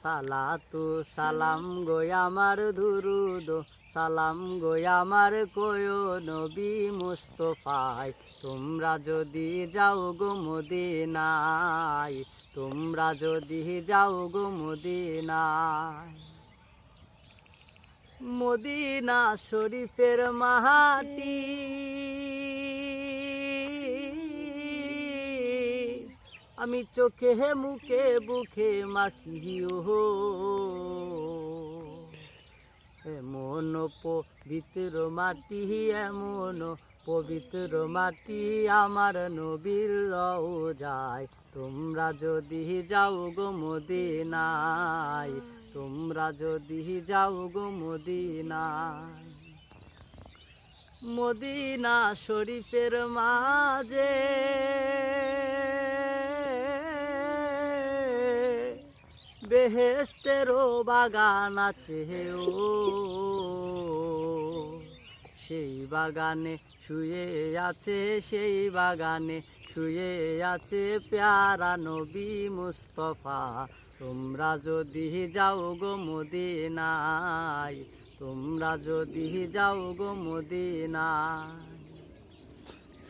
সালাতু সালাম গো আমার দুরুদ সালাম গো আমার কয়ো নবী মুস্তফায় তোমরা যদি যাও গো মদিনায় তোমরা যদি যাও গো মদিনায় মদিনা শরীফের মাটি আমি চোখে মুখে বুকে মাখিও এমন পবিত্র মাটি এমন পবিত্র মাটি আমার নবীর রওজায় তোমরা যদি যাও গো মদিনায় তোমরা যদি যাও গো মদিনায় মদিনা শরীফের মাঝে বেহেশতেরও বাগান আছে ও সেই বাগানে শুয়ে আছে সেই বাগানে শুয়ে আছে প্যারা নবী মুস্তফা তোমরা যদি যাও গো মদিনায় তোমরা যদি যাও গো মদিনায়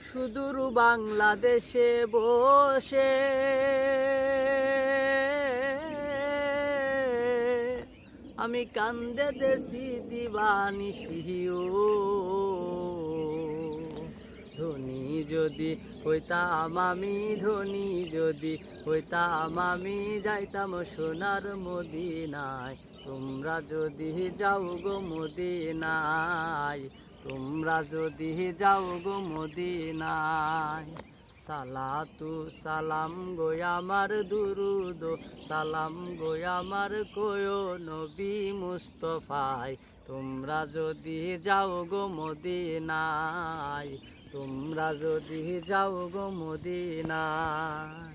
সুদূর বাংলাদেশে বসে আমি কান্দে দেশি দিবানিশিও ধনী যদি হইতাম আমি ধনী যদি হইতাম আমি যাইতাম সোনার মদিনায় তোমরা যদি যাও গো মদিনায় তোমরা যদি যাও গো মদিনায় সালাতু সালাম গো আমার দুরুদ সালাম গো আমার কয়ো নবী মুস্তফায় তোমরা যদি যাও গো মদিনায় তোমরা যদি যাও গো মদিনায়।